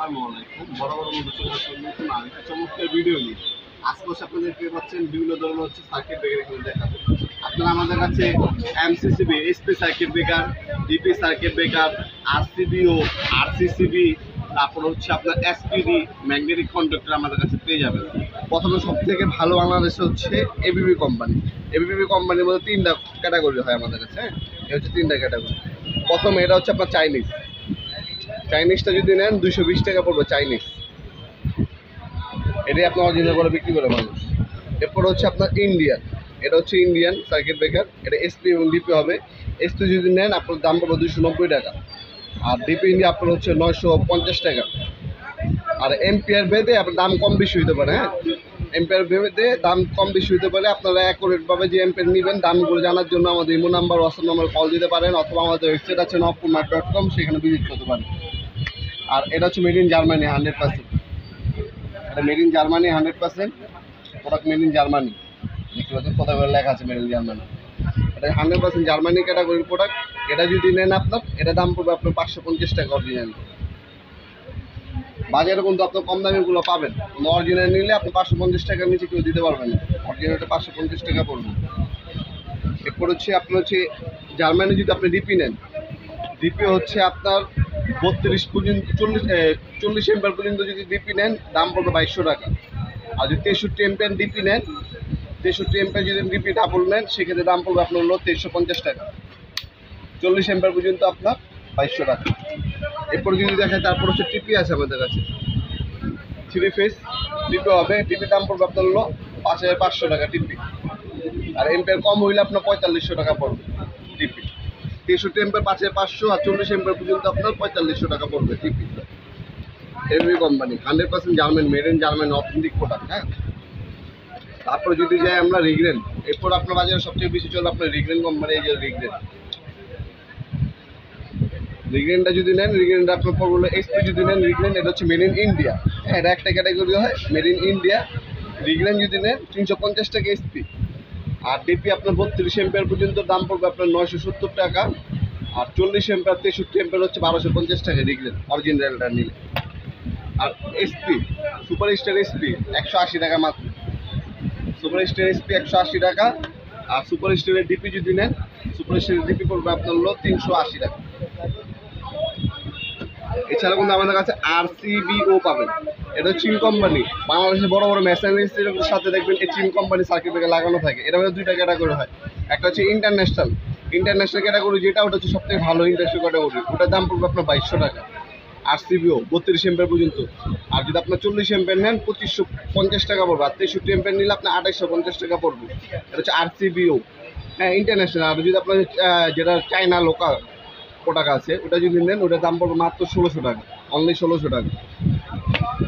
আসসালামু আলাইকুম। বরাবর মতো চলে আসলাম নতুন আরেকটা চমৎকার ভিডিও নিয়ে। আজকে আপনাদের পেয়ে পাচ্ছেন বিভিন্ন ধরনের সার্কিট ব্রেকার এখানে দেখাবো। আপনারা আমাদের কাছে MCCB, SP circuit breaker, DP circuit breaker, RCBO, RCCB, তারপর আপনার এসপিডি ম্যাগনেটিক কন্ডাক্টর আমাদের কাছে পেয়ে যাবেন। প্রথমে সব থেকে ভালো বাংলাদেশে হচ্ছে এবিবি কোম্পানি। এবিবি কোম্পানির মধ্যে 3টা ক্যাটাগরি হয় আমাদের কাছে। হ্যাঁ, এটা হচ্ছে 3টা ক্যাটাগরি। প্রথমে এটা হচ্ছে আপনার চাইনিজটা যদি নেন 220 টাকা পড়বে চাইনিজ, এটাই আপনার অরিজিনাল করে বিক্রি করে মানুষ। এরপর হচ্ছে আপনার ইন্ডিয়ান, এটা হচ্ছে ইন্ডিয়ান সার্কিট ব্রেকার, এটা এসপি এবং ডিপি হবে। এসপি যদি নেন আপনার দাম পড়বে 290 টাকা, আর ডিপি ইন্ডিয়া আপনার হচ্ছে 950 টাকা। আর এম্পিয়ার ভেদে আপনার দাম কম বেশি হতে পারে। হ্যাঁ, এম্পিয়ার ভেদে দাম কম বেশি হতে পারে। আপনারা অ্যাকুরেটভাবে যে এম্পিয়ার নেবেন দামগুলো জানার জন্য আমাদের imo number, WhatsApp number call দিতে পারেন, অথবা আমাদের ওয়েবসাইট আছে nopcomat.com, সেখানে ভিজিট করতে পারেন। আর এটা হচ্ছে মেড ইন জার্মানি 100%। এটা made in Germany 100%, product made in Germany. দেখতে পাচ্ছেন কোথাও লেখা আছে মেড ইন জার্মানি। এটা 100% জার্মানি ক্যাটাগরির প্রোডাক্ট। এটা যদি নেন আপনার, এটা দাম পড়বে আপনার 550 টাকা অরিজিনাল। বাজারে কিন্তু আপনার কম দামিগুলো পাবেন, অরিজিনাল নিলে আপনি 550 টাকার নিচে কেউ দিতে পারবেন না। অরিজিনালটা 550 টাকা পড়বে। এরপর হচ্ছে আপনার হচ্ছে জার্মানি যদি আপনি ডিপি নেন, ডিপি হচ্ছে আপনার 32 পর্যন্ত 40 এম্পিয়ার পর্যন্ত যদি ডিপি নেন দাম পড়বে 2200 টাকা। আর যদি 63 এম্পিয়ার ডিপি নেন, 63 এম্পিয়ার যদি ডিপি ডাবল নেন, সেক্ষেত্রে দাম পড়বে আপনার হলো 2350 টাকা। 40 এম্পিয়ার পর্যন্ত আপনার 2200 টাকা। এরপর যদি দেখায়, তারপর হচ্ছে টিপি আছে আমাদের কাছে, 3 ফেজ টিপি হবে। টিপির দাম পড়বে আপনার হলো 5500 টাকা টিপি। আর এম্পিয়ার কম হইলে আপনার 4500 টাকা পড়বে টিপি। 63 এম্পিয়ার 5500, আর 40 এম্পিয়ার পর্যন্ত আপনার 4500 টাকা পড়বে টিপি। Every company 100% German, made in German, authentic product. হ্যাঁ, তারপরে যদি যাই আমরা রিগ্রেন, এরপর আপনার বাজারে সবচেয়ে বেশি চলে আপনার রিগ্রেন কোম্পানি। এই যে রিগ্রেনটা যদি নেন, রিগ্রেনটা আপনার পড়বে এসপি যদি নেন রিগ্রেন, এটা হচ্ছে মেড ইন ইন্ডিয়া। হ্যাঁ, এটা একটা ক্যাটাগরি হয় মেড ইন ইন্ডিয়া। রিগ্রেন যদি নেন 350 টাকা এসপি। আর ডিপি আপনার 32 এম্পিয়ার পর্যন্ত দাম পড়বে আপনার 970 টাকা। আর 40 এম্পিয়ার 63 এম্পিয়ার হচ্ছে 1250 টাকা রিগ্রেন অরিজিনালটা নিলে। আর এসপি সুপার স্টার এসপি 180 টাকা মাত্র। সুপার স্টার এসপি 180 টাকা। আর সুপার স্টারের ডিপি যদি নেন, সুপার স্টারের ডিপি পড়বে আপনার হলো 380 টাকা। এছাড়া কিন্তু আমাদের কাছে আরসিবিও পাবেন। এটা চীন কোম্পানি। বাংলাদেশের বড় বড় মেশিনারিজের সাথে দেখবেন এই চীন কোম্পানি সার্কিট ব্রেকার লাগানো থাকে। এটা মধ্যে 2টা ক্যাটাগরি হয়। একটা হচ্ছে ইন্টারন্যাশনাল ক্যাটাগরি, যেটা ওটা হচ্ছে সবথেকে ভালো ইন্টারন্যাশনাল ক্যাটাগরি। ওটার দাম পড়বে আপনার 2200 টাকা। আরসিবিও 32 এম্পিয়ার পর্যন্ত। আর যদি আপনার 40 এম্পিয়ার নেন 2550 টাকা পড়বে। আর 63 এম্পিয়ার নিলে আপনার 2850 টাকা পড়বে। এটা হচ্ছে আরসিবিও। হ্যাঁ, ইন্টারন্যাশনাল। আর যদি আপনার যেটা চায়না লোকাল প্রোডাক্ট আছে, ওটা যদি নেন ওটার দাম পড়বে মাত্র 1600 টাকা, অনলি 1600 টাকা।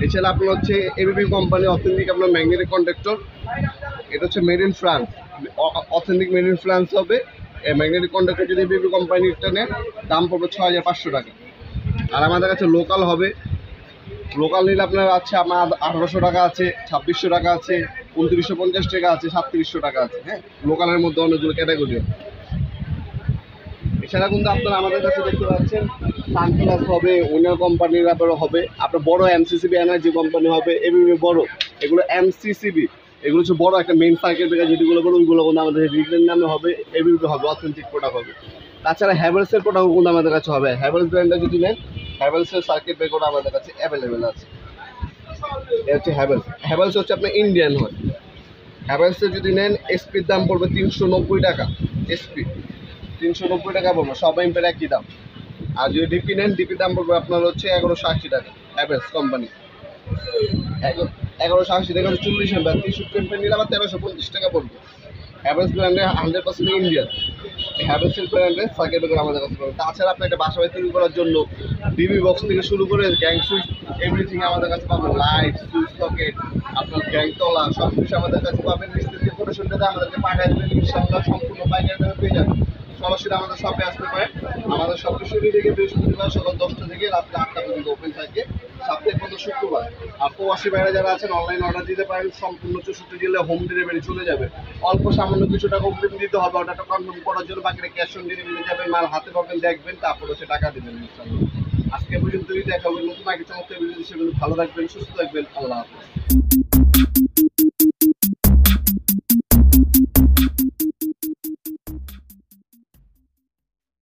এছাড়া আপনার হচ্ছে এবিবি কোম্পানি অথেন্টিক আপনার ম্যাগনেটিক কন্ডাক্টর। এটা হচ্ছে made in France, authentic made in France হবে। এই ম্যাগনেটিক কন্ডাক্টর যদি এবিবি কোম্পানিটা নেন দাম পড়বে 6500 টাকা। আর আমাদের কাছে লোকাল হবে, লোকাল নিলে আপনার আছে আমার 1800 টাকা আছে, 2600 টাকা আছে, 2950 টাকা আছে, 3700 টাকা আছে। হ্যাঁ, লোকালের মধ্যে অনেকগুলো ক্যাটাগরি। এছাড়া কিন্তু আপনারা আমাদের কাছে দেখতে পাচ্ছেন সানপ্লাস হবে, উইনার কোম্পানির ব্যাপারে হবে, আপনার বড় এমসিসিবি এনার্জি কোম্পানি হবে, এবিবি বড়, এগুলো এমসিসিবি, এগুলো হচ্ছে বড় একটা মেইন সার্কিট ব্রেকার যেগুলো বলো, ওইগুলো কিন্তু আমাদের রিগ্রেন নামে হবে, এবিবি হবে, অথেন্টিক প্রোডাক্ট হবে। তাছাড়া হ্যাভেলসের প্রোডাক্ট কিন্তু আমাদের কাছে হবে। হ্যাভেলস ব্র্যান্ডটা যদি নেন, হ্যাভেলসের সার্কিট ব্রেকার আমাদের কাছে অ্যাভেলেবেল আছে। এটা হচ্ছে হ্যাভেলস হচ্ছে আপনার ইন্ডিয়ান হয়। হ্যাভেলসের যদি নেন এসপির দাম পড়বে 390 টাকা। এসপি 390 টাকা পড়বে, সব এম্পের একই দাম। আর যদি ডিপি নেন, ডিপির দাম পড়বে আপনার হচ্ছে 1180 টাকা। হ্যাভেলস কোম্পানি 1180 টাকা হচ্ছে 40 এম্পের। 63 এম্পের নিলে আবার 1350 টাকা পড়বে। হ্যাভেলস ব্র্যান্ডে 100% ইন্ডিয়ান। হ্যাভেলসের ব্র্যান্ডের সার্কিট ব্রেকার আমাদের কাছে পাবেন। তাছাড়া আপনি একটা বাসা তৈরি করার জন্য ডিবি বক্স থেকে শুরু করে গ্যাং সুইচ এভরিথিং আমাদের কাছে পাবেন। লাইট, সুইচ সকেট, আপনার গ্যাং তলা সব কিছু আমাদের কাছে পাবেন। মিস্ত্রি কোটেশনটাতে আমাদেরকে পাঠিয়ে দেবেন, ইনশাআল্লাহ সম্পূর্ণ পাইকারি দামে পেয়ে যাবেন। সরাসরি আমাদের শপে আসতে পারেন। আমাদের শপ শুরু থেকে বৃহস্পতিবার সকাল 10টা থেকে রাত্রে 8টা পর্যন্ত ওপেন থাকে, সপ্তাহে প্রতি শুক্রবার। আর প্রবাসী বাইরে যারা আছেন অনলাইন অর্ডার দিতে পারেন, সম্পূর্ণ 64 জেলায় হোম ডেলিভারি চলে যাবে। অল্প সামান্য কিছু টাকা অগ্রিম দিতে হবে, অর্ডারটা কনফার্ম করার জন্য। বাকিটা ক্যাশ অন ডেলিভারি যাবেন, মাল হাতে পাবেন, দেখবেন, তারপর হচ্ছে টাকা দেবেন। আজকে পর্যন্তই, দেখা হবে নতুন আগে চমৎকার ভিডিও। সেগুলো ভালো থাকবেন, সুস্থ থাকবেন, আল্লাহ হাফেজ।